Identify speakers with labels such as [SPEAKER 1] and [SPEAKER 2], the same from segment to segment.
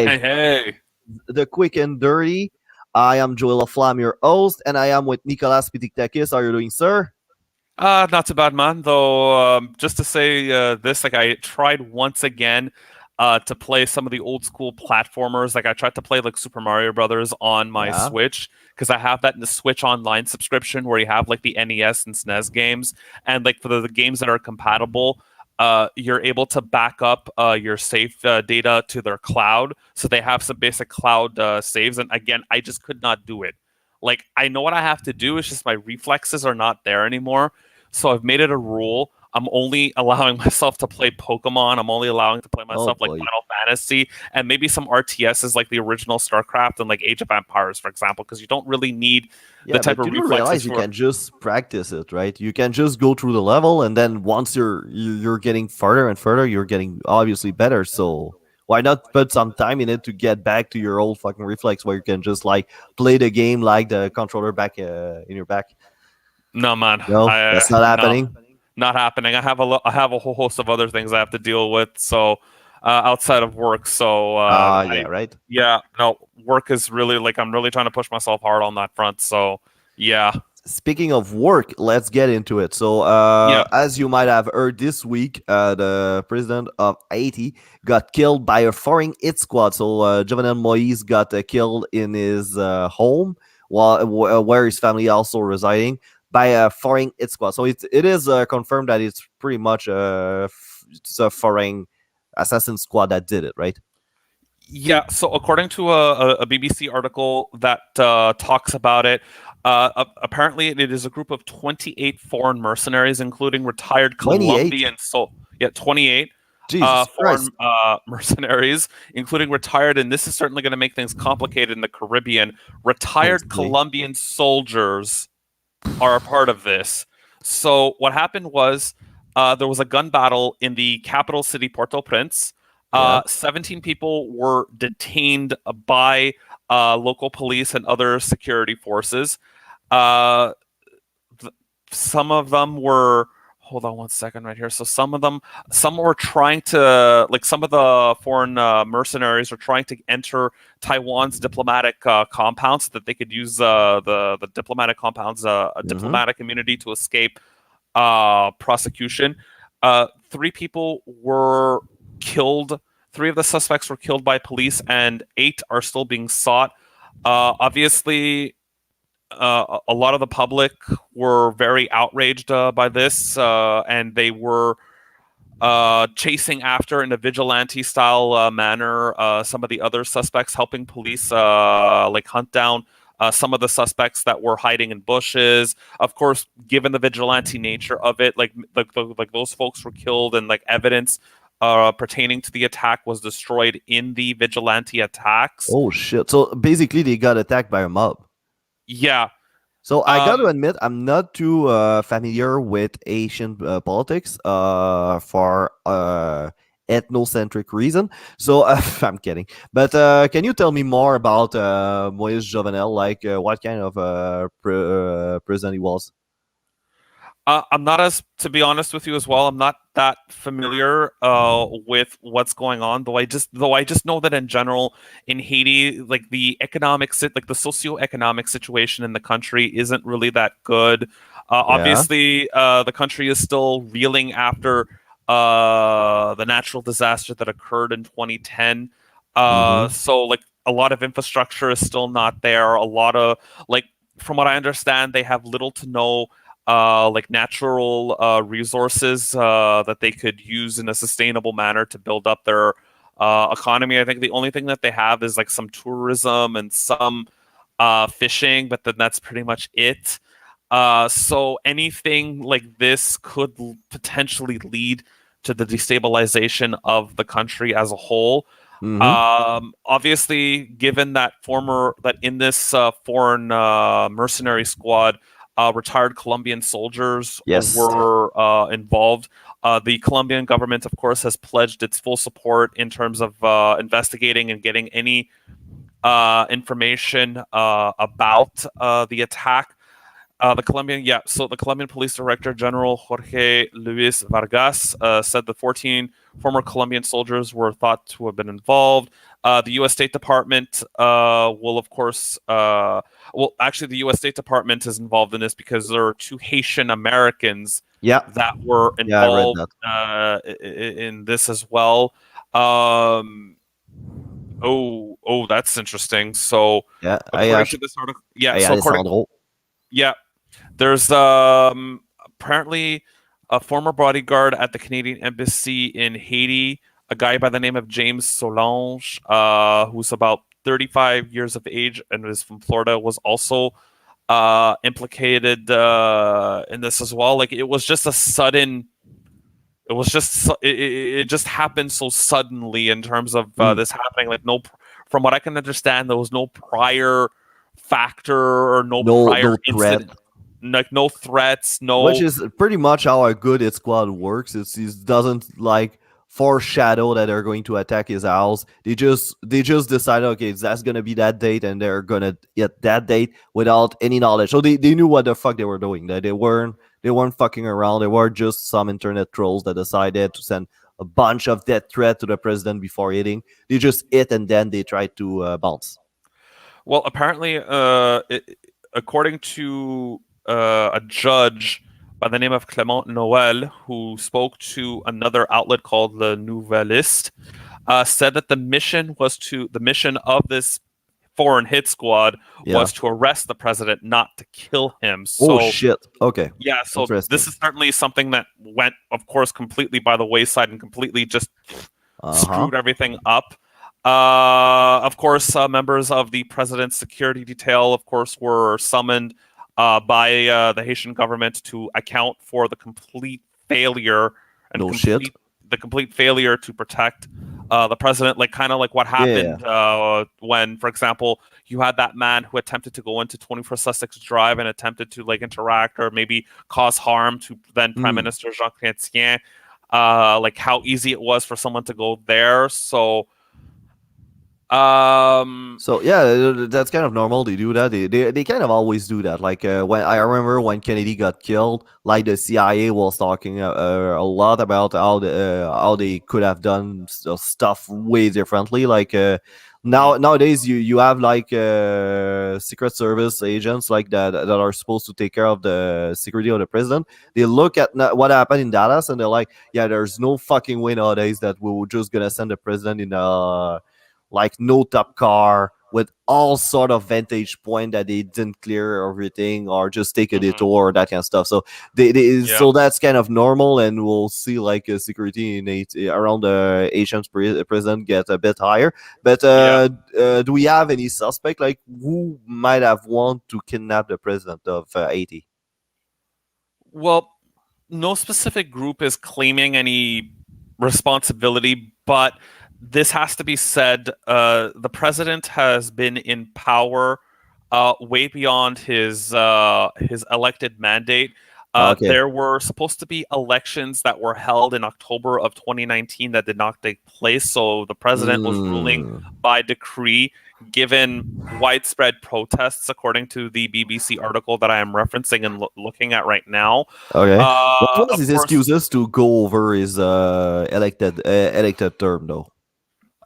[SPEAKER 1] Hey, hey.
[SPEAKER 2] the quick and dirty. I am Joel Flam, your host, and I am with Nicolas Pitiktakis. How are you doing, sir?
[SPEAKER 1] Not too bad, man. Though, just to say this, like I tried once again to play some of the old school platformers. Like I tried to play like Super Mario Brothers on my
[SPEAKER 2] Yeah.
[SPEAKER 1] Switch because I have that in the Switch Online subscription where you have like the NES and SNES games, and like for the games that are compatible. You're able to back up your save data to their cloud, so they have some basic cloud saves. And again, I just could not do it. Like I know what I have to do. It's just my reflexes are not there anymore. So I've made it a rule. I'm only allowing myself to play Pokemon. I'm only allowing to play
[SPEAKER 2] Oh
[SPEAKER 1] myself like
[SPEAKER 2] boy.
[SPEAKER 1] Final Fantasy and maybe some RTSs like the original StarCraft and like Age of Empires, for example, because you don't really need the
[SPEAKER 2] Yeah,
[SPEAKER 1] type
[SPEAKER 2] but
[SPEAKER 1] of
[SPEAKER 2] you don't
[SPEAKER 1] reflexes
[SPEAKER 2] realize you
[SPEAKER 1] for.
[SPEAKER 2] can just practice it, right? You can just go through the level, and then once you're getting further and further, you're getting obviously better. So why not put some time in it to get back to your old fucking reflex, where you can just like play the game like the controller back in your back?
[SPEAKER 1] No, man,
[SPEAKER 2] No, that's not
[SPEAKER 1] no,
[SPEAKER 2] happening.
[SPEAKER 1] not happening. I have a whole host of other things I have to deal with. So outside of work, so
[SPEAKER 2] Yeah,
[SPEAKER 1] I
[SPEAKER 2] right.
[SPEAKER 1] yeah, no, work is really like I'm really trying to push myself hard on that front. So yeah,
[SPEAKER 2] Speaking of work, let's get into it. So,
[SPEAKER 1] yeah.
[SPEAKER 2] as you might have heard this week, the president of Haiti got killed by a foreign hit squad. So, Jovenel Moise got killed in his home, where his family also residing, by a foreign hit squad. So, it is confirmed that it's pretty much it's a foreign assassin squad that did it, right?
[SPEAKER 1] Yeah, so according to a BBC article that talks about it, apparently it is a group of 28 foreign mercenaries, including retired
[SPEAKER 2] 28.
[SPEAKER 1] Colombian 28
[SPEAKER 2] Jesus Christ.
[SPEAKER 1] foreign mercenaries, including retired, and this is certainly going to make things complicated in the Caribbean. Retired
[SPEAKER 2] Possibly.
[SPEAKER 1] Colombian soldiers are a part of this. So what happened was there was a gun battle in the capital city, Port-au-Prince.
[SPEAKER 2] Yeah.
[SPEAKER 1] 17 people were detained by local police and other security forces. Uh, some of them were. Hold on one second right here. So some were trying to, like, some of the foreign mercenaries were trying to enter Taiwan's diplomatic compounds so that they could use the diplomatic compounds, a
[SPEAKER 2] Mm-hmm.
[SPEAKER 1] diplomatic immunity to escape prosecution. Three people were killed. Three of the suspects were killed by police, and eight are still being sought. Obviously, a lot of the public were very outraged by this, and they were chasing after in a vigilante style manner some of the other suspects, helping police like hunt down some of the suspects that were hiding in bushes. Of course, given the vigilante nature of it, like those folks were killed, and like evidence pertaining to the attack was destroyed in the vigilante attacks.
[SPEAKER 2] Oh shit. So basically they got attacked by a mob.
[SPEAKER 1] Yeah.
[SPEAKER 2] So I got to
[SPEAKER 1] Um,
[SPEAKER 2] admit I'm not too familiar with Asian politics for ethnocentric reason. So I'm kidding. But can you tell me more about Moise Jovenel, like what kind of president he was?
[SPEAKER 1] I'm not as, to be honest with you as well. I'm not that familiar with what's going on. Though I just know that in general in Haiti, like the like the socioeconomic situation in the country isn't really that good.
[SPEAKER 2] Yeah.
[SPEAKER 1] Obviously, the country is still reeling after the natural disaster that occurred in 2010.
[SPEAKER 2] Mm-hmm.
[SPEAKER 1] So like a lot of infrastructure is still not there. A lot of, like, from what I understand, they have little to no like natural resources that they could use in a sustainable manner to build up their economy. I think the only thing that they have is like some tourism and some fishing, but then that's pretty much it. So anything like this could potentially lead to the destabilization of the country as a whole.
[SPEAKER 2] Mm-hmm.
[SPEAKER 1] Obviously, given that in this foreign mercenary squad, retired Colombian soldiers
[SPEAKER 2] Yes.
[SPEAKER 1] were involved. The Colombian government, of course, has pledged its full support in terms of investigating and getting any information about the attack. The Colombian, yeah. So the Colombian Police Director General Jorge Luis Vargas said the 14 former Colombian soldiers were thought to have been involved. The U.S. State Department will, of course, well, actually, the U.S. State Department is involved in this because there are two Haitian Americans
[SPEAKER 2] Yeah,
[SPEAKER 1] that were
[SPEAKER 2] yeah, I read
[SPEAKER 1] involved
[SPEAKER 2] that.
[SPEAKER 1] in this as well. Um, that's interesting. So,
[SPEAKER 2] Yeah,
[SPEAKER 1] according to this article, yeah.
[SPEAKER 2] hey,
[SPEAKER 1] So,
[SPEAKER 2] Alessandro.
[SPEAKER 1] yeah, there's apparently a former bodyguard at the Canadian Embassy in Haiti, a guy by the name of James Solange, who's about 35 years of age and is from Florida, was also implicated in this as well. Like it was just a sudden. It was just it just happened so suddenly in terms of
[SPEAKER 2] Mm.
[SPEAKER 1] this happening. Like no, from what I can understand, there was no prior factor or no
[SPEAKER 2] No,
[SPEAKER 1] prior
[SPEAKER 2] no threat.
[SPEAKER 1] incident, like no threats,
[SPEAKER 2] Which
[SPEAKER 1] no.
[SPEAKER 2] is pretty much how a good hit squad works. It doesn't like foreshadow that they're going to attack his house. They just decide, okay, that's gonna be that date, and they're gonna hit that date without any knowledge. So they knew what the fuck they were doing. That they weren't fucking around. They were just some internet trolls that decided to send a bunch of death threat to the president before hitting. They just hit and then they tried to bounce.
[SPEAKER 1] Well, apparently, according to a judge by the name of Clement Noel, who spoke to another outlet called Le Nouvelliste, said that the mission of this foreign hit squad
[SPEAKER 2] Yeah.
[SPEAKER 1] was to arrest the president, not to kill him.
[SPEAKER 2] Oh
[SPEAKER 1] So
[SPEAKER 2] shit. Okay.
[SPEAKER 1] yeah, so this
[SPEAKER 2] Interesting.
[SPEAKER 1] is certainly something that went, of course, completely by the wayside and completely just
[SPEAKER 2] Uh huh.
[SPEAKER 1] screwed everything up. Of course, members of the president's security detail, of course, were summoned by the Haitian government to account for the complete failure and
[SPEAKER 2] No shit.
[SPEAKER 1] complete failure to protect the president. Like kind of like what
[SPEAKER 2] Yeah.
[SPEAKER 1] happened when, for example, you had that man who attempted to go into 24 Sussex Drive and attempted to like interact or maybe cause harm to then Prime
[SPEAKER 2] Mm.
[SPEAKER 1] Minister Jean Chrétien. Like how easy it was for someone to go there. So um,
[SPEAKER 2] So yeah, that's kind of normal. They do that. They kind of always do that. Like when I remember when Kennedy got killed, like the CIA was talking a lot about how they could have done stuff way differently. Like
[SPEAKER 1] mhm,
[SPEAKER 2] nowadays, you have like Secret Service agents like that are supposed to take care of the security of the president. They look at what happened in Dallas and they're like, yeah, there's no fucking way nowadays that we were just gonna send the president in a like no top car with all sort of vantage point that they didn't clear everything or just take a
[SPEAKER 1] mhm,
[SPEAKER 2] detour or that kind of stuff. So
[SPEAKER 1] yeah,
[SPEAKER 2] so that's kind of normal, and we'll see like security around the Asian president get a bit higher. But
[SPEAKER 1] yeah.
[SPEAKER 2] do we have any suspect like who might have want to kidnap the president of Haiti?
[SPEAKER 1] Well, no specific group is claiming any responsibility, but this has to be said. The president has been in power way beyond his elected mandate.
[SPEAKER 2] Okay.
[SPEAKER 1] There were supposed to be elections that were held in October of 2019 that did not take place. So the president was ruling
[SPEAKER 2] Mm,
[SPEAKER 1] by decree, given widespread protests, according to the BBC article that I am referencing and looking at right now.
[SPEAKER 2] okay. What was
[SPEAKER 1] Of
[SPEAKER 2] his
[SPEAKER 1] course,
[SPEAKER 2] excuses to go over his elected term though?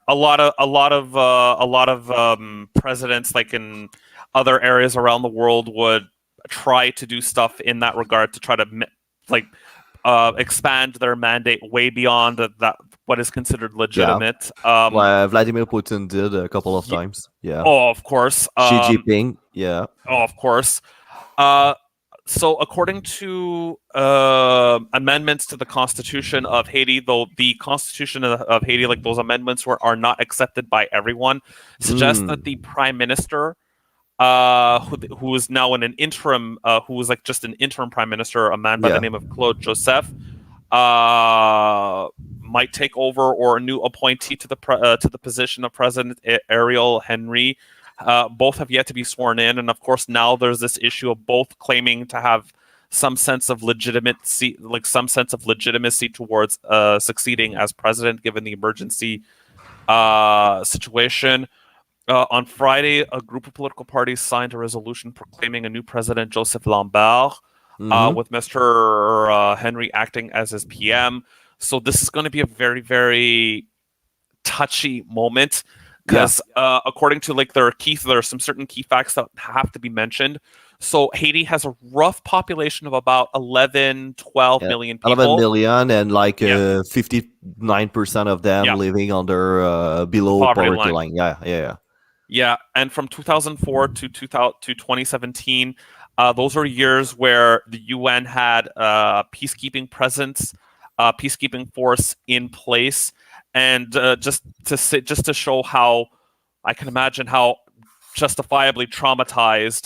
[SPEAKER 1] a lot of presidents, like in other areas around the world, would try to do stuff in that regard to try to like expand their mandate way beyond that what is considered
[SPEAKER 2] Yeah.
[SPEAKER 1] legitimate.
[SPEAKER 2] Vladimir Putin did a couple of
[SPEAKER 1] Y-
[SPEAKER 2] times. Yeah.
[SPEAKER 1] oh, of course.
[SPEAKER 2] Xi Jinping. Yeah.
[SPEAKER 1] Oh, of course. Uh, so, according to amendments to the Constitution of Haiti, though the Constitution of Haiti, like those amendments are not accepted by everyone, suggests that
[SPEAKER 2] Mm.
[SPEAKER 1] the Prime Minister, who is now in an interim, who was like just an interim Prime Minister, a man by the
[SPEAKER 2] Yeah.
[SPEAKER 1] name of Claude Joseph, uh, might take over, or a new appointee to the position of President Ariel Henry. Both have yet to be sworn in, and of course now there's this issue of both claiming to have some sense of legitimacy, like some sense of legitimacy towards succeeding as president, given the emergency situation. On Friday, a group of political parties signed a resolution proclaiming a new president, Joseph Lambert,
[SPEAKER 2] Mm-hmm.
[SPEAKER 1] with Mr. Henry acting as his PM. So this is going to be a very, very touchy moment
[SPEAKER 2] Yeah.
[SPEAKER 1] because according to like there are some certain key facts that have to be mentioned. So Haiti has a rough population of about 11, 12
[SPEAKER 2] Yeah.
[SPEAKER 1] million
[SPEAKER 2] 11
[SPEAKER 1] people.
[SPEAKER 2] million and like
[SPEAKER 1] Yeah,
[SPEAKER 2] 59% of them
[SPEAKER 1] yeah,
[SPEAKER 2] living under
[SPEAKER 1] the
[SPEAKER 2] below
[SPEAKER 1] poverty
[SPEAKER 2] poverty
[SPEAKER 1] line.
[SPEAKER 2] line. Yeah, yeah,
[SPEAKER 1] Yeah, and from 2004 to 2000 to 2017, those are years where the UN had peacekeeping presence, peacekeeping force in place, and just to show how I can imagine how justifiably traumatized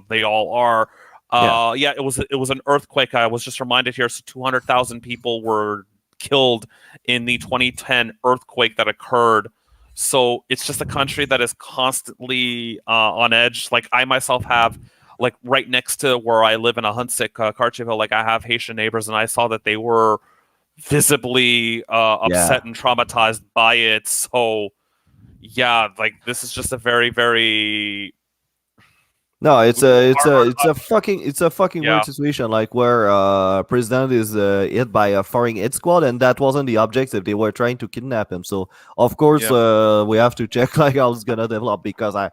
[SPEAKER 1] they all are.
[SPEAKER 2] yeah.
[SPEAKER 1] Yeah, it was an earthquake. I was just reminded here. So 200,000 people were killed in the 2010 earthquake that occurred. So it's just a country that is constantly on edge. Like I myself have, like right next to where I live in a Huntsic, Cartierville, like I have Haitian neighbors, and I saw that they were visibly
[SPEAKER 2] Yeah.
[SPEAKER 1] upset and traumatized by it. So yeah, like this is just a very, very
[SPEAKER 2] No, it's a it's a
[SPEAKER 1] hard,
[SPEAKER 2] it's a fucking
[SPEAKER 1] yeah,
[SPEAKER 2] weird situation like where president is hit by a foreign hit squad and that wasn't the objective. They were trying to kidnap him. So of course
[SPEAKER 1] yeah,
[SPEAKER 2] we have to check like how it's gonna develop because I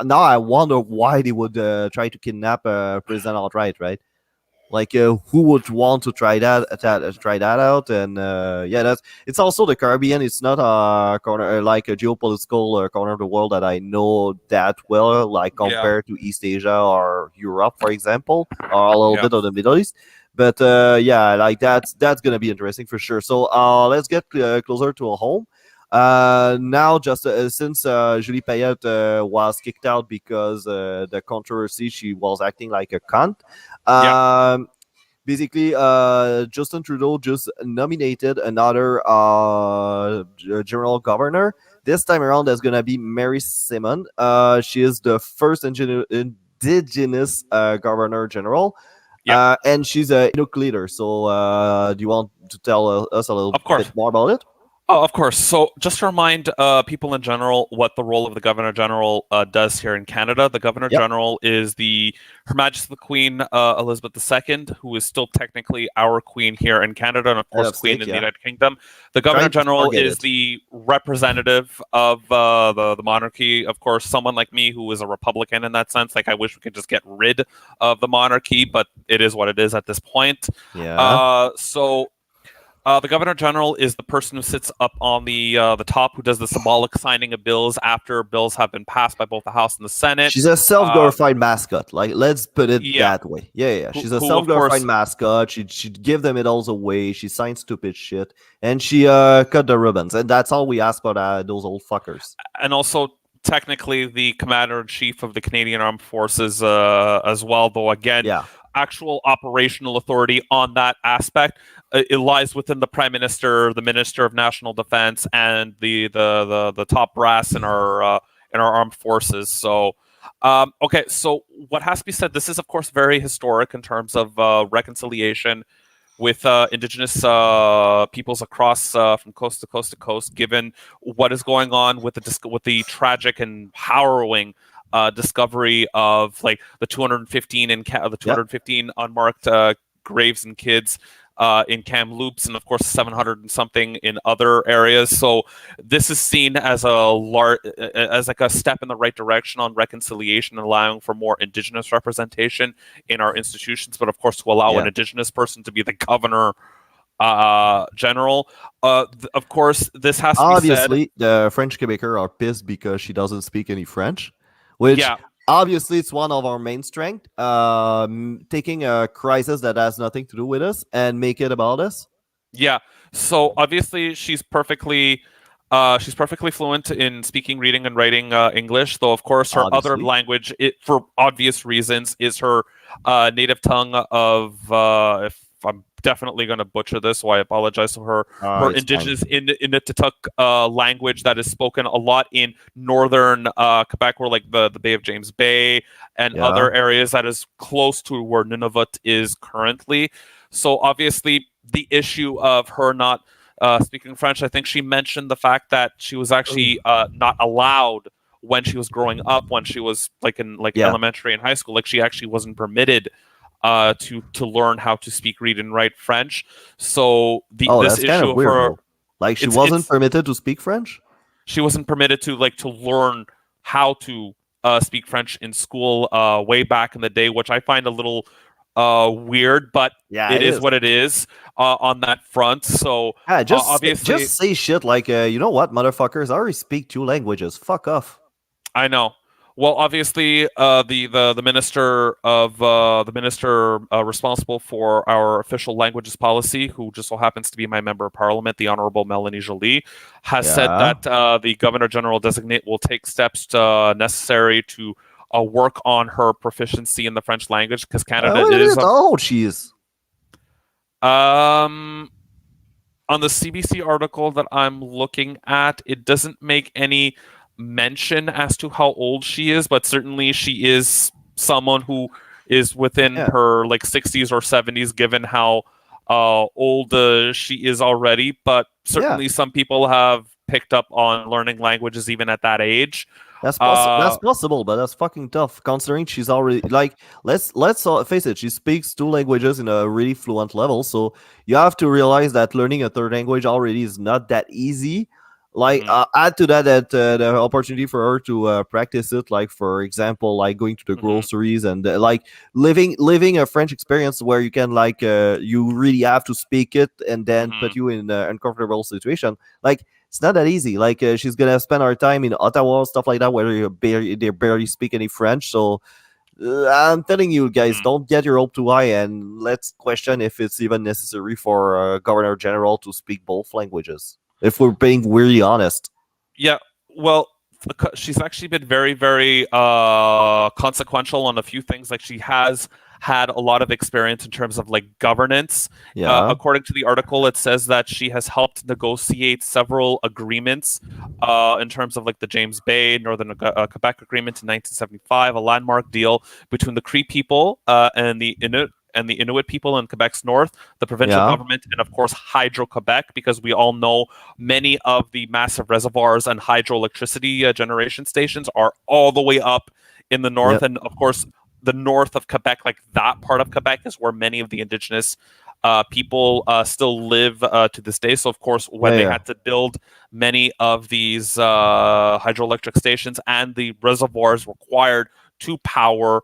[SPEAKER 2] now I wonder why they would try to kidnap president outright, right? Like who would want to try that out? And yeah, that's it's also the Caribbean. It's not a corner like a geopolitical corner of the world that I know that well, like
[SPEAKER 1] yeah,
[SPEAKER 2] compared to East Asia or Europe, for example, or a little
[SPEAKER 1] yeah,
[SPEAKER 2] bit of the Middle East. But yeah, like that's gonna be interesting for sure. So let's get closer to a home. Now, just since Julie Payette was kicked out because the controversy, she was acting like a cunt.
[SPEAKER 1] yeah,
[SPEAKER 2] Basically, Justin Trudeau just nominated another general governor. This time around, there's gonna be Mary Simon. She is the first indigenous governor general,
[SPEAKER 1] yeah.
[SPEAKER 2] and she's a Inuk leader. So, do you want to tell us a little
[SPEAKER 1] Of
[SPEAKER 2] bit
[SPEAKER 1] course.
[SPEAKER 2] more about it?
[SPEAKER 1] Oh, of course. So, just to remind people in general what the role of the Governor General does here in Canada, the Governor
[SPEAKER 2] Yep,
[SPEAKER 1] General is Her Majesty the Queen Elizabeth II, who is still technically our Queen here in Canada, and of
[SPEAKER 2] head
[SPEAKER 1] course,
[SPEAKER 2] of
[SPEAKER 1] Queen
[SPEAKER 2] state.
[SPEAKER 1] in the
[SPEAKER 2] Yeah,
[SPEAKER 1] United Kingdom. The Governor
[SPEAKER 2] trying to
[SPEAKER 1] General
[SPEAKER 2] forget
[SPEAKER 1] is
[SPEAKER 2] it.
[SPEAKER 1] the representative of the monarchy. Of course, someone like me who is a Republican in that sense, like I wish we could just get rid of the monarchy, but it is what it is at this point.
[SPEAKER 2] Yeah,
[SPEAKER 1] So the Governor General is the person who sits up on the top, who does the symbolic signing of bills after bills have been passed by both the House and the Senate.
[SPEAKER 2] she's a
[SPEAKER 1] Uh,
[SPEAKER 2] self-glorified mascot. Like, let's put it
[SPEAKER 1] yeah,
[SPEAKER 2] that way. Yeah, yeah. She's a
[SPEAKER 1] who of
[SPEAKER 2] self-glorified
[SPEAKER 1] course,
[SPEAKER 2] mascot. She'd give the medals away. She signs stupid shit, and she cut the ribbons. And that's all we ask for those old fuckers.
[SPEAKER 1] and also technically the Commander in Chief of the Canadian Armed Forces as well. Though again,
[SPEAKER 2] Yeah,
[SPEAKER 1] actual operational authority on that aspect it lies within the Prime Minister, the Minister of National Defense, and the top brass in our armed forces. So. Okay, so what has to be said, this is, of course, very historic in terms of reconciliation with indigenous peoples across from coast to coast to coast, given what is going on with with the tragic and harrowing discovery of like the 215 the
[SPEAKER 2] yep,
[SPEAKER 1] 215 unmarked graves and kids in Kamloops, and of course 700 and something in other areas. So this is seen as as like a step in the right direction on reconciliation and allowing for more indigenous representation in our institutions, but of course to allow an
[SPEAKER 2] yeah.
[SPEAKER 1] indigenous person to be the governor general. Of course, this has to be said.
[SPEAKER 2] Obviously, the French Quebecer are pissed because she doesn't speak any French, which
[SPEAKER 1] Yeah,
[SPEAKER 2] obviously it's one of our main strengths. Taking a crisis that has nothing to do with us and make it about us.
[SPEAKER 1] yeah. So obviously she's perfectly fluent in speaking, reading, and writing English. Though of course her other
[SPEAKER 2] Obviously,
[SPEAKER 1] language, for obvious reasons, is her native tongue of. If I'm definitely going to butcher this, so I apologize to her
[SPEAKER 2] it's fine.
[SPEAKER 1] indigenous Inuktitut language that is spoken a lot in northern Quebec, where like the Bay of James Bay and
[SPEAKER 2] Yeah,
[SPEAKER 1] other areas that is close to where Nunavut is currently. So obviously, the issue of her not speaking French. I think she mentioned the fact that she was
[SPEAKER 2] Oh.
[SPEAKER 1] actually not allowed when she was growing up, when she was like in like
[SPEAKER 2] Yeah.
[SPEAKER 1] elementary and high school. Like she actually wasn't permitted to learn how to speak, read, and write French. So
[SPEAKER 2] Oh,
[SPEAKER 1] this
[SPEAKER 2] that's kind
[SPEAKER 1] issue
[SPEAKER 2] of
[SPEAKER 1] of
[SPEAKER 2] weird
[SPEAKER 1] her,
[SPEAKER 2] though. Like she wasn't
[SPEAKER 1] it's
[SPEAKER 2] permitted to speak French.
[SPEAKER 1] she wasn't permitted to like to learn how to speak French in school way back in the day, which I find a little weird, but
[SPEAKER 2] Yeah,
[SPEAKER 1] it
[SPEAKER 2] it
[SPEAKER 1] is
[SPEAKER 2] is.
[SPEAKER 1] what it is on that front. So
[SPEAKER 2] Yeah,
[SPEAKER 1] obviously,
[SPEAKER 2] just say shit like, you know what, motherfuckers, I already speak two languages. Fuck off.
[SPEAKER 1] I know. Well, obviously, the minister of the minister responsible for our official languages policy, who just so happens to be my member of parliament, the Honorable Melanie Joly, has said
[SPEAKER 2] Yeah.
[SPEAKER 1] that the Governor General designate will take steps necessary to work on her proficiency in the French language because Canada
[SPEAKER 2] Wait a
[SPEAKER 1] is
[SPEAKER 2] minute. Oh, jeez.
[SPEAKER 1] um on the CBC article that I'm looking at, it doesn't make any mention as to how old she is, but certainly she is someone who is within
[SPEAKER 2] Yeah.
[SPEAKER 1] her like 60s or 70s, given how old she is already. But
[SPEAKER 2] Yeah.
[SPEAKER 1] certainly some people have picked up on learning languages even at that age.
[SPEAKER 2] That's
[SPEAKER 1] Uh,
[SPEAKER 2] possible, but that's fucking tough considering she's already like, let's face it, she speaks two languages in a really fluent level. So you have to realize that learning a third language already is not that easy. Like,
[SPEAKER 1] mhm,
[SPEAKER 2] add to that the opportunity for her to practice it, like for example, like going to the
[SPEAKER 1] mhm,
[SPEAKER 2] groceries and like living a French experience where you can like you really have to speak it and then put
[SPEAKER 1] mhm.
[SPEAKER 2] you in an uncomfortable situation. Like it's not that easy. Like she's gonna spend our time in Ottawa, stuff like that, where they barely speak any French. So I'm telling you guys,
[SPEAKER 1] Mhm.
[SPEAKER 2] don't get your hope too high, and let's question if it's even necessary for Governor General to speak both languages. If we're being really honest.
[SPEAKER 1] Yeah, well, she's actually been very, very consequential on a few things. Like she has had a lot of experience in terms of like governance.
[SPEAKER 2] Yeah,
[SPEAKER 1] According to the article, it says that she has helped negotiate several agreements in terms of like the James Bay Northern Quebec Agreement in 1975, a landmark deal between the Cree people and the Inuit people in Quebec's north, the provincial
[SPEAKER 2] yeah,
[SPEAKER 1] government, and of course Hydro Quebec, because we all know many of the massive reservoirs and hydroelectricity generation stations are all the way up in the north.
[SPEAKER 2] yep,
[SPEAKER 1] And of course, the north of Quebec, like that part of Quebec, is where many of the indigenous people still live to this day. So, of course, when
[SPEAKER 2] yeah,
[SPEAKER 1] they
[SPEAKER 2] yeah,
[SPEAKER 1] had to build many of these hydroelectric stations and the reservoirs required to power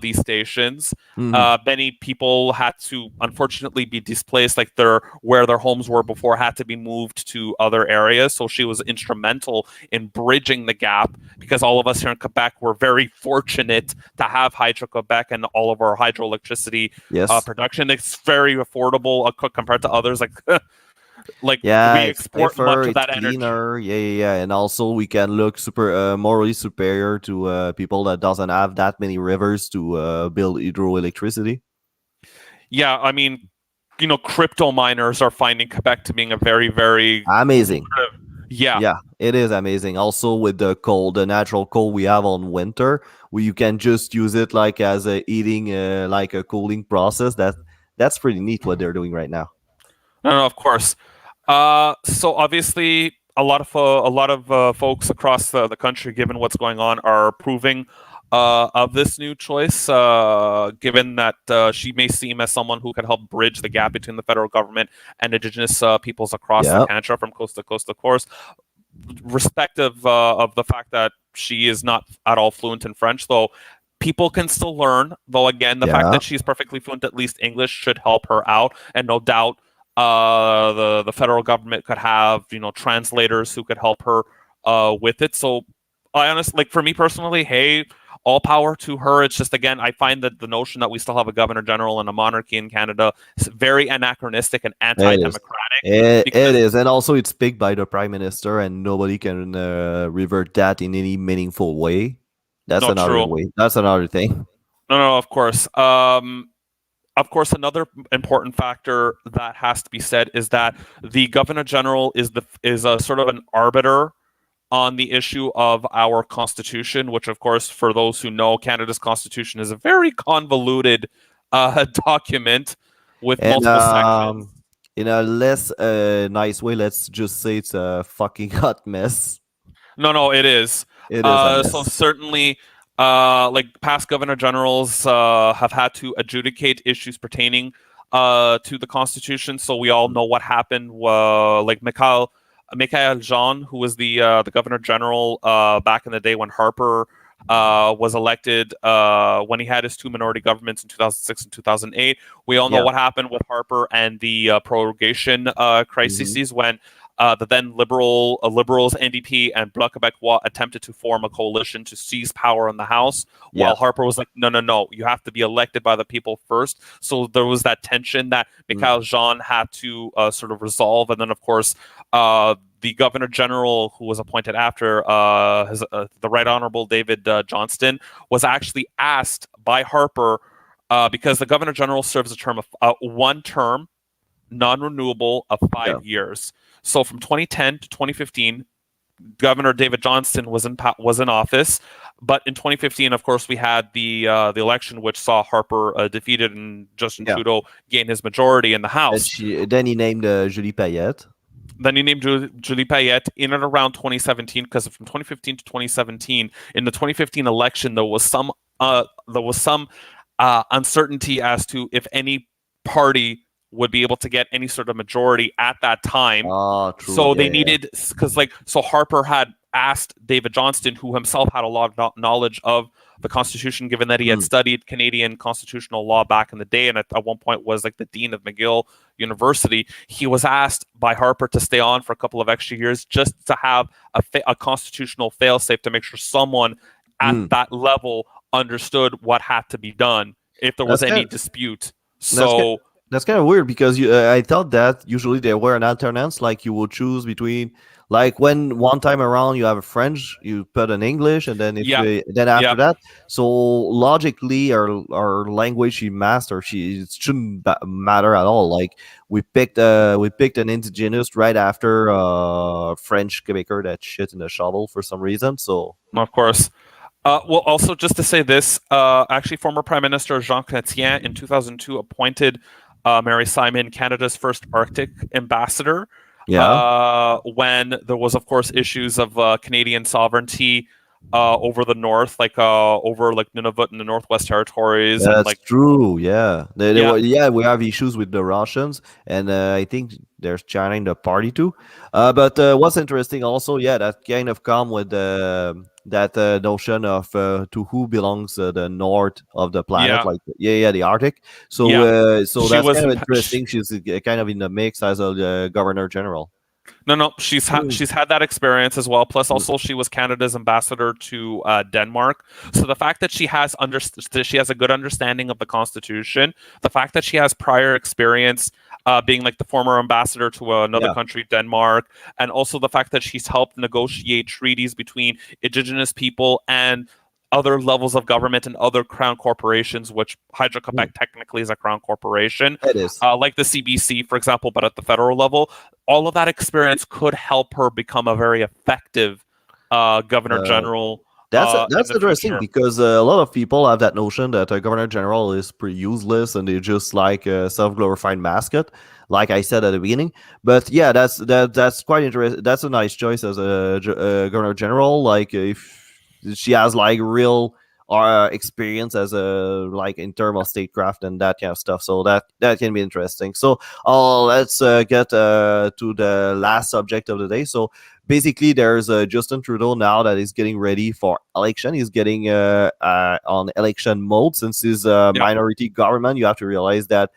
[SPEAKER 1] these stations,
[SPEAKER 2] hmm,
[SPEAKER 1] many people had to unfortunately be displaced, like their where their homes were before had to be moved to other areas. So she was instrumental in bridging the gap because all of us here in Quebec were very fortunate to have Hydro Quebec and all of our hydroelectricity
[SPEAKER 2] yes.
[SPEAKER 1] production. It's very affordable compared to others. Like like
[SPEAKER 2] Yeah,
[SPEAKER 1] we
[SPEAKER 2] it's
[SPEAKER 1] export
[SPEAKER 2] safer,
[SPEAKER 1] much of
[SPEAKER 2] it's
[SPEAKER 1] that energy.
[SPEAKER 2] cleaner. Yeah, yeah, yeah. And also we can look super morally superior to people that doesn't have that many rivers to build hydroelectricity.
[SPEAKER 1] Yeah, I mean, crypto miners are finding Quebec to being a very, very
[SPEAKER 2] Amazing.
[SPEAKER 1] lucrative. Yeah,
[SPEAKER 2] Yeah, it is amazing. Also with the coal, the natural coal we have on winter, where you can just use it like as a eating, like a cooling process. That's pretty neat what they're doing right now.
[SPEAKER 1] no, no, of course. So obviously, a lot of folks across the country, given what's going on, are approving of this new choice. Given that she may seem as someone who could help bridge the gap between the federal government and Indigenous peoples across the
[SPEAKER 2] Yeah,
[SPEAKER 1] Canada from coast to coast, of course, respective of the fact that she is not at all fluent in French, though. People can still learn, though. Again, the fact
[SPEAKER 2] yeah,
[SPEAKER 1] that she's perfectly fluent, at least English, should help her out, and no doubt the federal government could have translators who could help her with it. So I honestly, like, for me personally, hey, all power to her. It's just, again, I find that the notion that we still have a governor general and a monarchy in Canada is very anachronistic and
[SPEAKER 2] it is.
[SPEAKER 1] anti-democratic
[SPEAKER 2] It
[SPEAKER 1] because
[SPEAKER 2] is, and also it's picked by the prime minister, and nobody can revert that in any meaningful way. That's
[SPEAKER 1] no,
[SPEAKER 2] another
[SPEAKER 1] true.
[SPEAKER 2] way. That's another thing.
[SPEAKER 1] No, no, of course. Of course, another important factor that has to be said is that the governor general is a sort of an arbiter on the issue of our constitution, which, of course, for those who know, Canada's constitution is a very convoluted document with
[SPEAKER 2] And
[SPEAKER 1] multiple sections.
[SPEAKER 2] in a less nice way, let's just say it's a fucking hot mess.
[SPEAKER 1] No, it is.
[SPEAKER 2] It is a
[SPEAKER 1] So
[SPEAKER 2] mess.
[SPEAKER 1] certainly, like past governor generals have had to adjudicate issues pertaining to the Constitution. So we all know what happened. Like Mikhail Jean, who was the governor general back in the day when Harper was elected, when he had his two minority governments in 2006 and 2008. We all know
[SPEAKER 2] Yeah.
[SPEAKER 1] what happened with Harper and the prorogation
[SPEAKER 2] Hmm.
[SPEAKER 1] crises when the then Liberals, NDP, and Bloc Québécois attempted to form a coalition to seize power in the House,
[SPEAKER 2] Yeah.
[SPEAKER 1] while Harper was like, no, no, no, you have to be elected by the people first. So there was that tension that
[SPEAKER 2] Mm.
[SPEAKER 1] Mikhail Jean had to sort of resolve. And then, of course, the Governor General who was appointed after the Right Honorable David Johnston was actually asked by Harper because the Governor General serves a term of one term non-renewable of
[SPEAKER 2] Yeah.
[SPEAKER 1] 5 years. So from 2010 to 2015, Governor David Johnston was in office, but in 2015, of course, we had the election which saw Harper defeated and Justin
[SPEAKER 2] Yeah.
[SPEAKER 1] Trudeau gain his majority in the
[SPEAKER 2] And
[SPEAKER 1] House.
[SPEAKER 2] she then he named Julie Payette.
[SPEAKER 1] Then he named Julie Payette in and around 2017 because from 2015 to 2017, in the 2015 election, there was some uncertainty as to if any party would be able to get any sort of majority at that time.
[SPEAKER 2] Oh, true.
[SPEAKER 1] So
[SPEAKER 2] Yeah,
[SPEAKER 1] they
[SPEAKER 2] yeah,
[SPEAKER 1] needed because so Harper had asked David Johnston, who himself had a lot of knowledge of the Constitution, given that he
[SPEAKER 2] yeah.
[SPEAKER 1] had studied Canadian constitutional law back in the day, and at one point was like the dean of McGill University. He was asked by Harper to stay on for a couple of extra years just to have a constitutional failsafe to make sure someone at
[SPEAKER 2] Mm.
[SPEAKER 1] that level understood what had to be done if there was
[SPEAKER 2] That's
[SPEAKER 1] any
[SPEAKER 2] kind.
[SPEAKER 1] dispute.
[SPEAKER 2] That's kind.
[SPEAKER 1] So
[SPEAKER 2] That's kind of weird because I thought that usually there were an alternance, like you would choose between, like when one time around you have a French, you put an English, and then if
[SPEAKER 1] yeah,
[SPEAKER 2] then after
[SPEAKER 1] yeah,
[SPEAKER 2] that, so logically our language she master she it shouldn't matter at all. Like we picked an indigenous right after French Quebecer that shit in the shovel for some reason. So
[SPEAKER 1] of course. Well, also just to say this, actually, former Prime Minister Jean Chrétien in 2002 appointed Mary Simon Canada's first Arctic ambassador
[SPEAKER 2] yeah,
[SPEAKER 1] when there was, of course, issues of Canadian sovereignty over the north, like over like Nunavut and the Northwest Territories, and
[SPEAKER 2] that's
[SPEAKER 1] like
[SPEAKER 2] true. Yeah,
[SPEAKER 1] yeah,
[SPEAKER 2] yeah, we have issues with the Russians, and I think there's China in the party too. But what's interesting also, yeah, that kind of come with that notion of to who belongs the north of the planet,
[SPEAKER 1] yeah,
[SPEAKER 2] like yeah, the Arctic. So
[SPEAKER 1] yeah.
[SPEAKER 2] so
[SPEAKER 1] She
[SPEAKER 2] that's
[SPEAKER 1] was
[SPEAKER 2] kind of
[SPEAKER 1] in.
[SPEAKER 2] interesting. She's kind of in the mix as a governor general.
[SPEAKER 1] No. She's had that experience as well. Plus, also she was Canada's ambassador to Denmark. So the fact that she has a good understanding of the Constitution, the fact that she has prior experience being like the former ambassador to another
[SPEAKER 2] Yeah.
[SPEAKER 1] country, Denmark, and also the fact that she's helped negotiate treaties between Indigenous people and other levels of government and other crown corporations, which Hydro
[SPEAKER 2] Mm,
[SPEAKER 1] Quebec technically is a crown corporation,
[SPEAKER 2] it is.
[SPEAKER 1] like the CBC, for example, but at the federal level. All of that experience could help her become a very effective governor
[SPEAKER 2] Uh,
[SPEAKER 1] general in
[SPEAKER 2] That's
[SPEAKER 1] the
[SPEAKER 2] interesting
[SPEAKER 1] future.
[SPEAKER 2] because a lot of people have that notion that a governor general is pretty useless and they're just like a self-glorified mascot, like I said at the beginning. But yeah, that's quite interesting. That's a nice choice as a governor general. Like if she has like real experience as a like in terms of statecraft and that kind of stuff, so that can be interesting. So let's get to the last subject of the day. So basically there's Justin Trudeau now that is getting ready for election. He's getting on election mode since his
[SPEAKER 1] Yep.
[SPEAKER 2] minority government. You have to realize that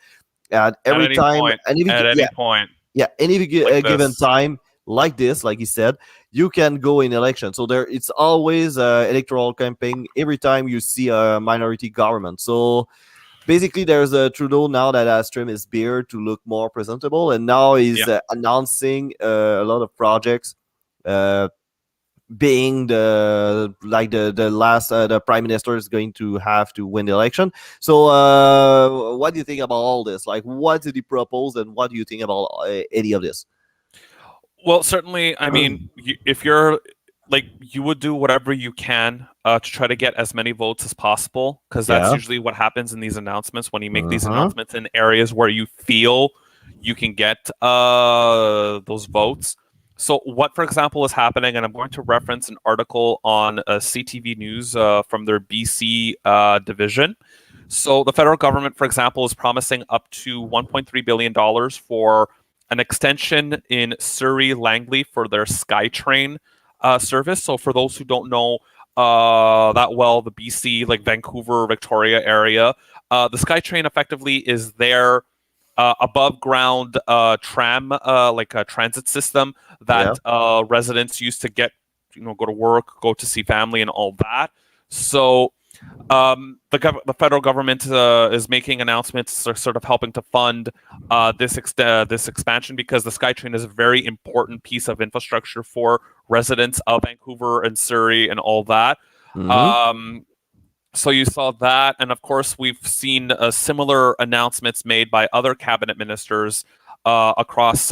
[SPEAKER 2] at
[SPEAKER 1] At
[SPEAKER 2] every
[SPEAKER 1] any
[SPEAKER 2] time,
[SPEAKER 1] point, at any point
[SPEAKER 2] yeah, any
[SPEAKER 1] like
[SPEAKER 2] given
[SPEAKER 1] this.
[SPEAKER 2] time like this, like he said, you can go in election. So there, it's always electoral campaign every time you see a minority government. So basically there's a Trudeau now that has trimmed his beard to look more presentable, and now he's
[SPEAKER 1] Yeah.
[SPEAKER 2] announcing a lot of projects, uh, being the last the prime minister is going to have to win the election. So what do you think about all this? Like, what did he propose, and what do you think about any of this?
[SPEAKER 1] Well, certainly, I mean, if you're like, you would do whatever you can to try to get as many votes as possible, because that's
[SPEAKER 2] Yeah.
[SPEAKER 1] usually what happens in these announcements when you make these
[SPEAKER 2] Uh-huh.
[SPEAKER 1] announcements in areas where you feel you can get those votes. So, what, for example, is happening, and I'm going to reference an article on CTV News from their BC division. So, the federal government, for example, is promising up to $1.3 billion for an extension in Surrey Langley for their SkyTrain service. So, for those who don't know that well, the BC, like Vancouver, Victoria area, the SkyTrain effectively is their above ground tram, like a transit system
[SPEAKER 2] Yeah.
[SPEAKER 1] that residents use to get, go to work, go to see family, and all that. So the federal government is making announcements, sort of helping to fund this expansion because the SkyTrain is a very important piece of infrastructure for residents of Vancouver and Surrey and all that.
[SPEAKER 2] Mm-hmm.
[SPEAKER 1] Um, so you saw that, and of course, we've seen similar announcements made by other cabinet ministers across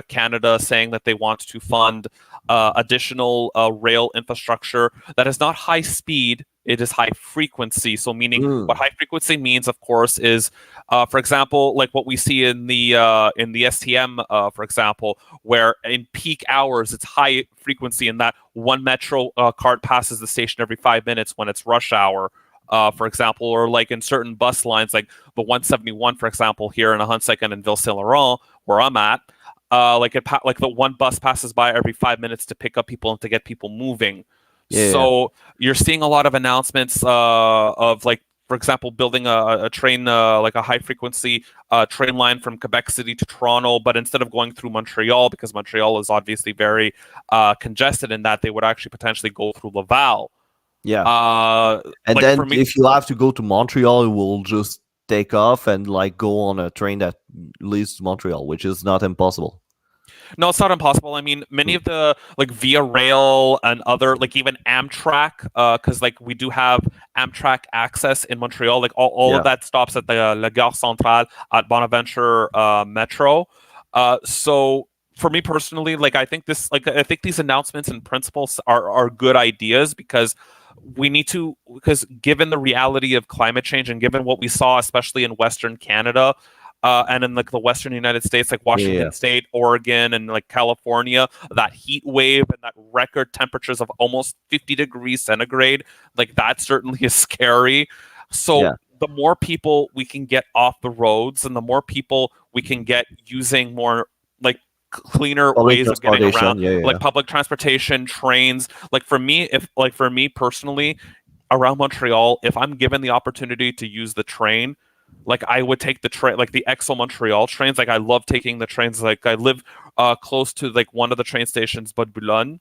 [SPEAKER 1] Canada, saying that they want to fund additional rail infrastructure that is not high speed; it is high frequency. So, meaning what
[SPEAKER 2] Mm.
[SPEAKER 1] high frequency means, of course, is, for example, like what we see in the STM, for example, where in peak hours it's high frequency, in that one metro cart passes the station every 5 minutes when it's rush hour, for example, or like in certain bus lines, like the 171, for example, here in Ahuntsic and Ville Saint Laurent, where I'm at. Like the one bus passes by every 5 minutes to pick up people and to get people moving.
[SPEAKER 2] Yeah. Yeah.
[SPEAKER 1] So you're seeing a lot of announcements of, like, for example, building a train, like a high frequency train line from Quebec City to Toronto, but instead of going through Montreal, because Montreal is obviously very congested, in that they would actually potentially go through Laval.
[SPEAKER 2] Yeah.
[SPEAKER 1] Uh,
[SPEAKER 2] And
[SPEAKER 1] like for
[SPEAKER 2] then
[SPEAKER 1] me,
[SPEAKER 2] if you have to go to Montreal, it will just take off and like go on a train that leads to Montreal, which is not impossible.
[SPEAKER 1] no, it's not impossible. I mean, many
[SPEAKER 2] Mm.
[SPEAKER 1] of the, like, Via Rail and other, like even Amtrak, because like we do have Amtrak access in Montreal. Like all of
[SPEAKER 2] Yeah.
[SPEAKER 1] that stops at the La Gare Centrale at Bonaventure Metro. So for me personally, like I think these announcements and principles are good ideas, because we need to, because given the reality of climate change and given what we saw, especially in Western Canada, and in like the Western United States, like
[SPEAKER 2] Yeah.
[SPEAKER 1] Washington State, Oregon, and like California, that heat wave and that record temperatures of almost 50 degrees centigrade, like that certainly is scary. So
[SPEAKER 2] Yeah.
[SPEAKER 1] the more people we can get off the roads, and the more people we can get using more, like, cleaner
[SPEAKER 2] Public
[SPEAKER 1] ways of getting around,
[SPEAKER 2] transportation. Yeah. Yeah.
[SPEAKER 1] like public transportation, trains. Like for me, if like for me personally, around Montreal, if I'm given the opportunity to use the train, like I would take the train, like the Exo Montreal trains. Like I love taking the trains. Like I live close to like one of the train stations, Bud Boulogne,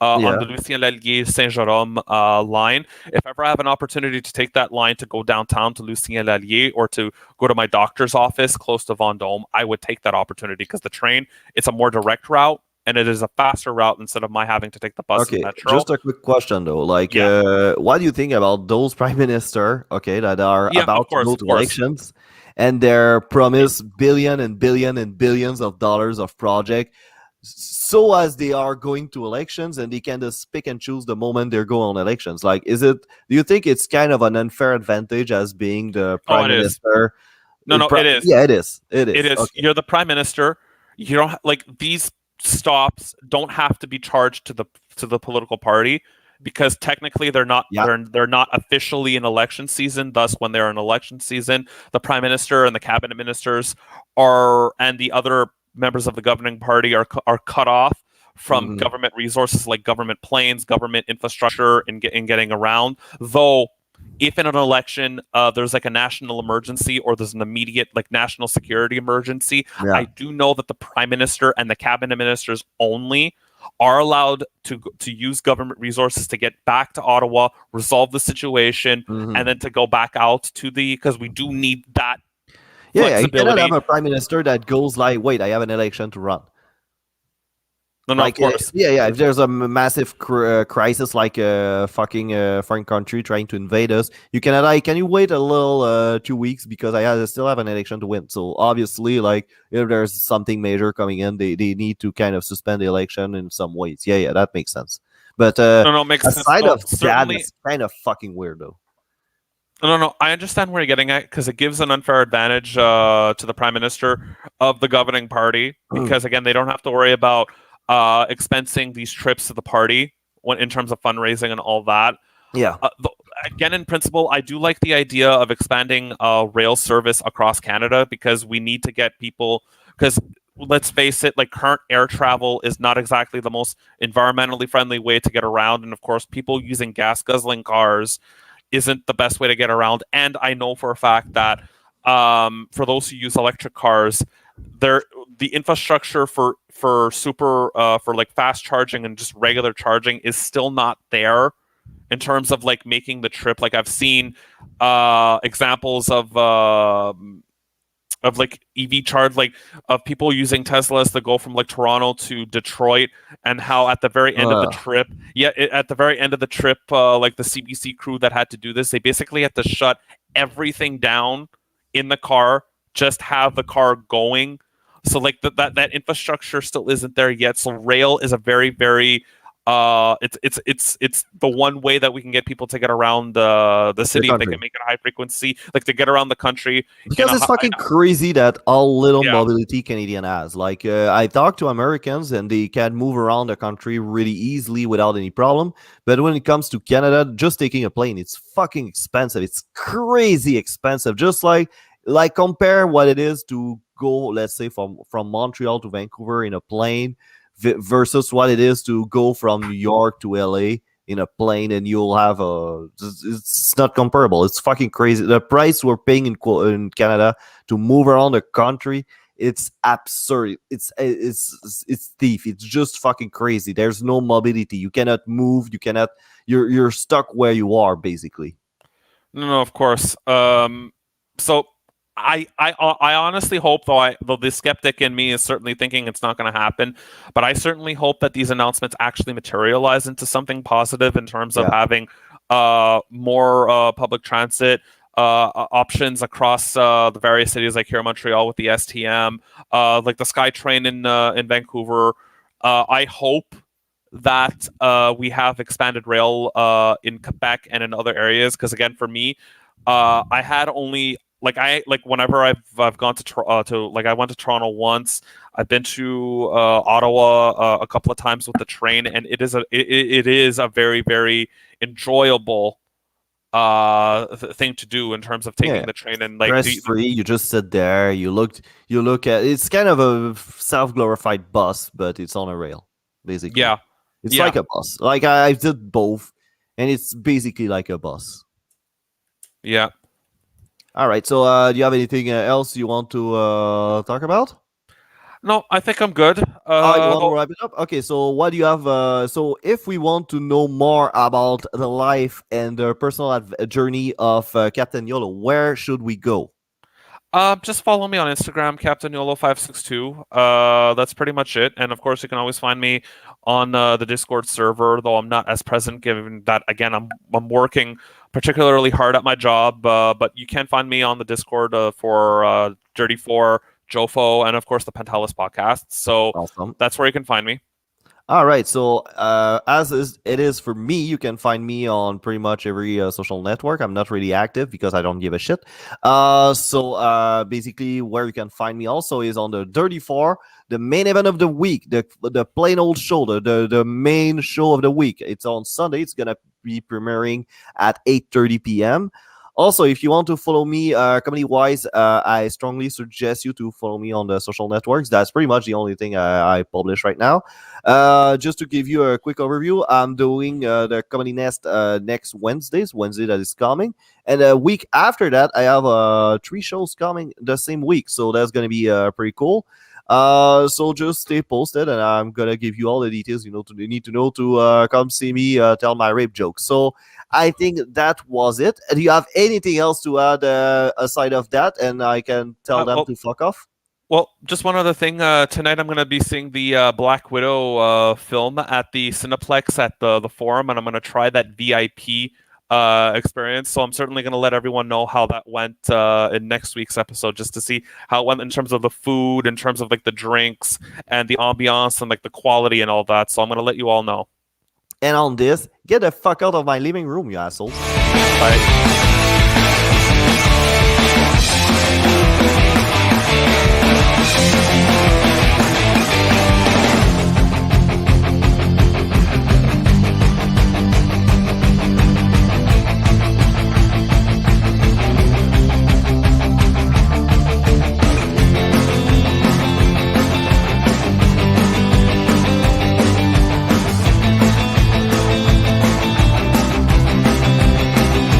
[SPEAKER 1] on
[SPEAKER 2] Yeah.
[SPEAKER 1] the Lucien Lallier Saint Jerome line. If ever I have an opportunity to take that line to go downtown to Lucien Lallier, or to go to my doctor's office close to Vendôme, I would take that opportunity, because the train, it's a more direct route, and it is a faster route instead of my having to take the bus and
[SPEAKER 2] Okay,
[SPEAKER 1] metro.
[SPEAKER 2] just a quick question though. Like,
[SPEAKER 1] Yeah,
[SPEAKER 2] what do you think about those prime minister, okay, that are
[SPEAKER 1] yeah,
[SPEAKER 2] about to go
[SPEAKER 1] of
[SPEAKER 2] to
[SPEAKER 1] course.
[SPEAKER 2] elections, and they're promised billion and billion and billions of dollars of project, so as they are going to elections, and they can just pick and choose the moment they're going on elections? Like, is it? Do you think it's kind of an unfair advantage as being the
[SPEAKER 1] Oh,
[SPEAKER 2] prime
[SPEAKER 1] it is.
[SPEAKER 2] minister?
[SPEAKER 1] No, no, it is.
[SPEAKER 2] Yeah, it is. It
[SPEAKER 1] It
[SPEAKER 2] is.
[SPEAKER 1] is.
[SPEAKER 2] Okay.
[SPEAKER 1] You're the prime minister. You don't like these stops don't have to be charged to the political party, because technically
[SPEAKER 2] Yeah.
[SPEAKER 1] they're not officially in election season. Thus, when they're in election season, the prime minister and the cabinet ministers are, and the other members of the governing party are cut off from
[SPEAKER 2] Hmm.
[SPEAKER 1] government resources, like government planes, government infrastructure, in getting around. Though, if in an election there's like a national emergency, or there's an immediate, like, national security emergency,
[SPEAKER 2] Yeah.
[SPEAKER 1] I do know that the prime minister and the cabinet ministers only are allowed to use government resources to get back to Ottawa, resolve the situation, and
[SPEAKER 2] Hmm.
[SPEAKER 1] then to go back out to the, because we do need that
[SPEAKER 2] Yeah, yeah. You cannot have
[SPEAKER 1] flexibility.
[SPEAKER 2] a prime minister that goes like, "Wait, I have an election to run."
[SPEAKER 1] No, no, of
[SPEAKER 2] Like,
[SPEAKER 1] course.
[SPEAKER 2] yeah, yeah. If there's a massive crisis, like a fucking foreign country trying to invade us, you cannot. Like, can you wait a little 2 weeks because I still have an election to win? So obviously, like, if there's something major coming in, they need to kind of suspend the election in some ways. Yeah, yeah, that makes sense. But
[SPEAKER 1] No, no, makes sense.
[SPEAKER 2] aside
[SPEAKER 1] No,
[SPEAKER 2] of that,
[SPEAKER 1] certainly.
[SPEAKER 2] that's kind of fucking weird, though.
[SPEAKER 1] No, no, I understand where you're getting at because it gives an unfair advantage to the prime minister of the governing party because again they don't have to worry about expensing these trips to the party when in terms of fundraising and all that.
[SPEAKER 2] Yeah.
[SPEAKER 1] Again, in principle, I do like the idea of expanding rail service across Canada because we need to get people. Because let's face it, like current air travel is not exactly the most environmentally friendly way to get around, and of course, people using gas guzzling cars isn't the best way to get around. And I know for a fact that for those who use electric cars, there the infrastructure for super for like fast charging and just regular charging is still not there in terms of like making the trip. Like I've seen examples of like EV charge, like of people using Teslas to go from like Toronto to Detroit, and how at the very end of the
[SPEAKER 2] Uh,
[SPEAKER 1] trip, at the very end of the trip, like the CBC crew that had to do this, they basically had to shut everything down in the car, just have the car going. So like that infrastructure still isn't there yet. So rail is a very it's the one way that we can get people to get around the
[SPEAKER 2] the
[SPEAKER 1] city if they can
[SPEAKER 2] country.
[SPEAKER 1] make it high frequency, like to get around the country in
[SPEAKER 2] Because
[SPEAKER 1] a
[SPEAKER 2] it's
[SPEAKER 1] high,
[SPEAKER 2] fucking crazy that how little
[SPEAKER 1] yeah.
[SPEAKER 2] mobility Canadian has. Like, I talk to Americans and they can move around the country really easily without any problem. But when it comes to Canada, just taking a plane, it's fucking expensive. It's crazy expensive. Just like compare what it is to go, let's say, from Montreal to Vancouver in a plane versus what it is to go from New York to LA in a plane, and you'll have it's not comparable. It's fucking crazy. The price we're paying in Canada to move around the country, it's absurd. It's thief. It's just fucking crazy. There's no mobility. You cannot move. You cannot. You're stuck where you are basically.
[SPEAKER 1] No, no, of course. So I honestly hope, though the skeptic in me is certainly thinking it's not going to happen, but I certainly hope that these announcements actually materialize into something positive in terms of
[SPEAKER 2] Yeah.
[SPEAKER 1] having more public transit options across the various cities, like here in Montreal with the STM, like the SkyTrain in Vancouver. I hope that we have expanded rail in Quebec and in other areas. Because again, for me, I had only like whenever I've gone to like I went to Toronto once. I've been to Ottawa a couple of times with the train, and it is a very enjoyable thing to do in terms of taking
[SPEAKER 2] Yeah.
[SPEAKER 1] the train and like
[SPEAKER 2] Stress free. You just sit there. You look at. It's kind of a self glorified bus, but it's on a rail, basically.
[SPEAKER 1] yeah,
[SPEAKER 2] It's
[SPEAKER 1] yeah.
[SPEAKER 2] like a bus. Like I did both, and it's basically like a bus.
[SPEAKER 1] Yeah.
[SPEAKER 2] All right. So, do you have anything else you want to talk about?
[SPEAKER 1] No, I think I'm good.
[SPEAKER 2] Oh, you want to wrap it up? Okay. So, what do you have? So, if we want to know more about the life and the personal journey of Captain Yolo, where should we go?
[SPEAKER 1] Just follow me on Instagram, Captain YOLO562. That's pretty much it. And of course, you can always find me on the Discord server, though I'm not as present, given that again I'm working particularly hard at my job. But you can find me on the Discord for Dirty Four, Jofo, and of course the Pantelis podcast. So
[SPEAKER 2] Awesome.
[SPEAKER 1] that's where you can find me.
[SPEAKER 2] All right. So, it is for me, you can find me on pretty much every social network. I'm not really active because I don't give a shit. Basically, where you can find me also is on the Dirty Four, the main event of the week, the plain old show, the main show of the week. It's on Sunday. It's gonna be premiering at 8:30 p.m. Also, if you want to follow me comedy wise, I strongly suggest you to follow me on the social networks. That's pretty much the only thing I publish right now. Just to give you a quick overview, I'm doing the Comedy Nest next Wednesday that is coming. And a week after that, I have 3 shows coming the same week. So that's going to be pretty cool. So just stay posted, and I'm gonna give you all the details you need to know to come see me tell my rape jokes. So I think that was it. Do you have anything else to add aside of that? And I can tell them
[SPEAKER 1] Well,
[SPEAKER 2] to fuck off.
[SPEAKER 1] well, just one other thing. Tonight I'm going to be seeing the Black Widow film at the Cineplex at the Forum, and I'm going to try that VIP experience. So I'm certainly going to let everyone know how that went in next week's episode, just to see how it went in terms of the food, in terms of like the drinks and the ambiance and like the quality and all that. So I'm going to let you all know.
[SPEAKER 2] And on this, get the fuck out of my living room, you assholes.
[SPEAKER 1] Bye.